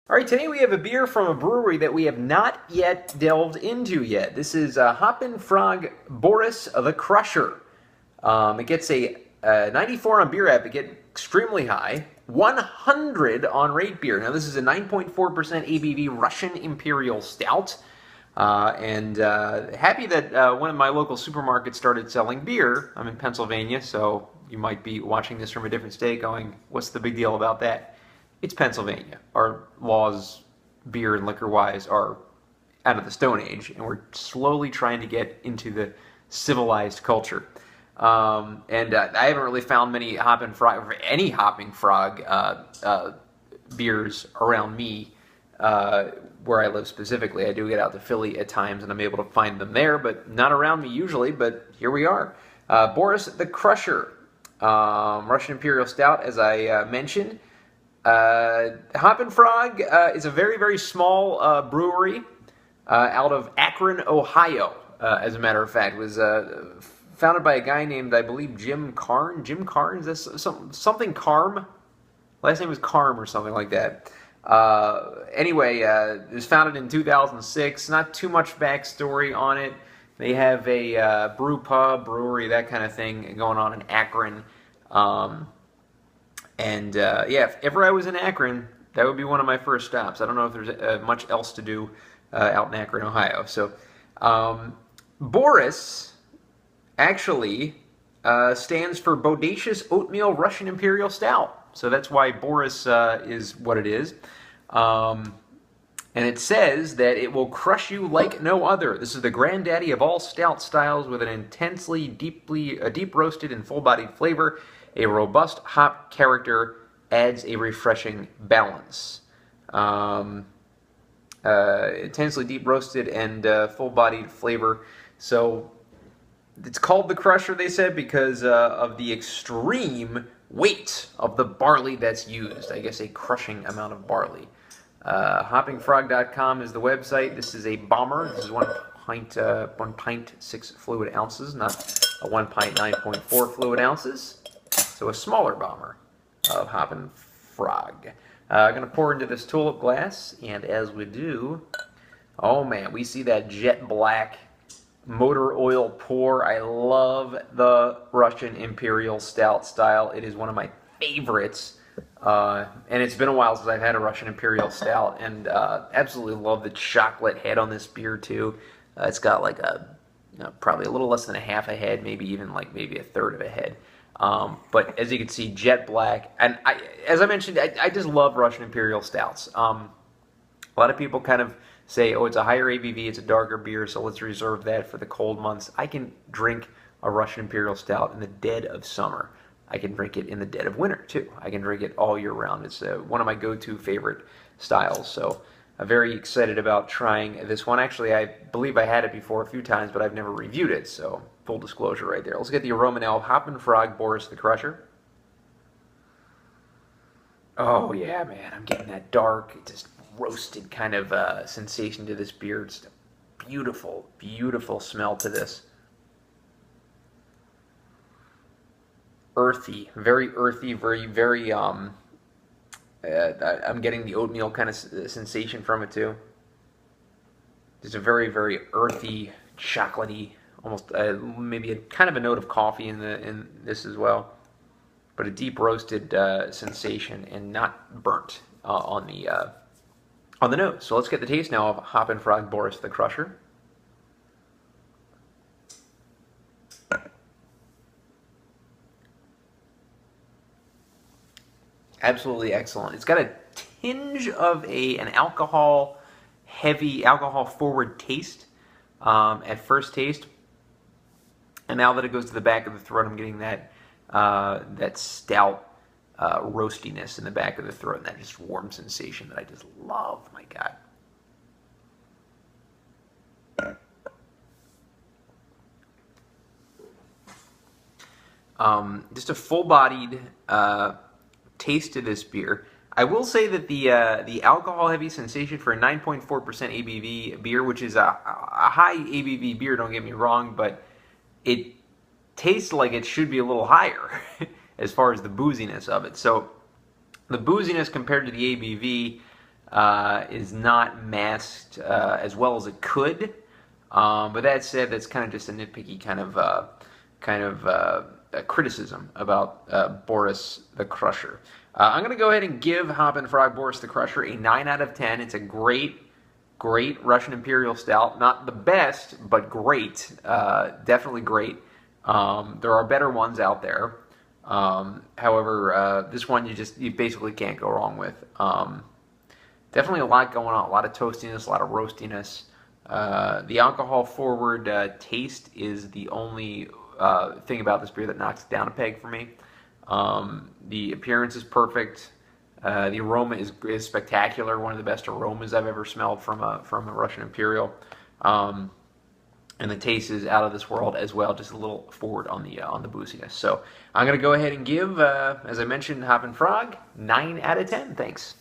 All right, today we have a beer from a brewery that we have not yet delved into yet. This is Hoppin Frog Boris the Crusher. It gets a 94 on Beer App. It gets extremely high. 100 on Rate Beer. Now this is a 9.4% ABV Russian Imperial Stout. Happy that one of my local supermarkets started selling beer. I'm in Pennsylvania, so you might be watching this from a different state going, what's the big deal about that? It's Pennsylvania. Our laws, beer and liquor-wise, are out of the Stone Age, and we're slowly trying to get into the civilized culture. I haven't really found many Hoppin Frog, any Hopping Frog beers around me where I live specifically. I do get out to Philly at times, and I'm able to find them there, but not around me usually. But here we are. Boris the Crusher, Russian Imperial Stout, as I mentioned. Hoppin Frog is a very, very small brewery out of Akron, Ohio, as a matter of fact. It was founded by a guy named, I believe, Jim Carn. Jim Carn? Is this something Carm? Last name was Carm or something like that. It was founded in 2006. Not too much backstory on it. They have a brew pub, brewery, that kind of thing going on in Akron. If ever I was in Akron, that would be one of my first stops. I don't know if there's much else to do out in Akron, Ohio. So, Boris actually stands for Bodacious Oatmeal Russian Imperial Stout. So that's why Boris is what it is. And it says that it will crush you like no other. This is the granddaddy of all stout styles with an deep roasted and full-bodied flavor. A robust hop character adds a refreshing balance. Intensely deep roasted and full-bodied flavor. So it's called the Crusher, they said, because of the extreme weight of the barley that's used. I guess a crushing amount of barley. Hoppingfrog.com is the website. This is a bomber. This is 1 pint 6 fluid ounces, not a 1 pint 9.4 fluid ounces. So a smaller bomber of Hoppin Frog. I'm going to pour into this tulip glass, and as we do, oh man, we see that jet black motor oil pour. I love the Russian Imperial Stout style. It is one of my favorites, and it's been a while since I've had a Russian Imperial Stout, and absolutely love the chocolate head on this beer too. It's got like probably a little less than a half a head, maybe even like maybe a third of a head. But as you can see, jet black, and as I mentioned, I just love Russian Imperial Stouts. A lot of people kind of say, oh, it's a higher ABV, it's a darker beer, so let's reserve that for the cold months. I can drink a Russian Imperial Stout in the dead of summer. I can drink it in the dead of winter, too. I can drink it all year round. It's one of my go-to favorite styles, so I'm very excited about trying this one. Actually, I believe I had it before a few times, but I've never reviewed it, so full disclosure right there. Let's get the aroma now of Hoppin Frog Boris the Crusher. Oh, yeah, man, I'm getting that dark, just roasted kind of sensation to this beer. It's a beautiful, beautiful smell to this. Earthy, very, very, I'm getting the oatmeal kind of sensation from it too. There's a very, very earthy, chocolatey, almost maybe a kind of a note of coffee in this as well, but a deep roasted sensation and not burnt on the nose. So let's get the taste now of Hoppin Frog Boris the Crusher. Absolutely excellent. It's got a tinge of an alcohol-heavy, alcohol-forward taste at first taste, and now that it goes to the back of the throat, I'm getting that that stout roastiness in the back of the throat, and that just warm sensation that I just love. My God. Just a full-bodied taste to this beer. I will say that the alcohol-heavy sensation for a 9.4% ABV beer, which is a high ABV beer, don't get me wrong, but it tastes like it should be a little higher as far as the booziness of it. So the booziness compared to the ABV is not masked as well as it could. But that said, that's kind of just a nitpicky kind of a criticism about B.O.R.I.S the Crusher. I'm going to go ahead and give Hoppin' Frog B.O.R.I.S the Crusher a 9 out of 10. It's a great Russian Imperial Stout. Not the best, but great. Definitely great. There are better ones out there. However, this one you basically can't go wrong with. Definitely a lot going on. A lot of toastiness, a lot of roastiness. The alcohol-forward taste is the only thing about this beer that knocks it down a peg for me. The appearance is perfect. The aroma is spectacular. One of the best aromas I've ever smelled from a Russian Imperial. And the taste is out of this world as well, just a little forward on the booziness. So I'm going to go ahead and give, as I mentioned, Hoppin' Frog 9 out of 10. Thanks.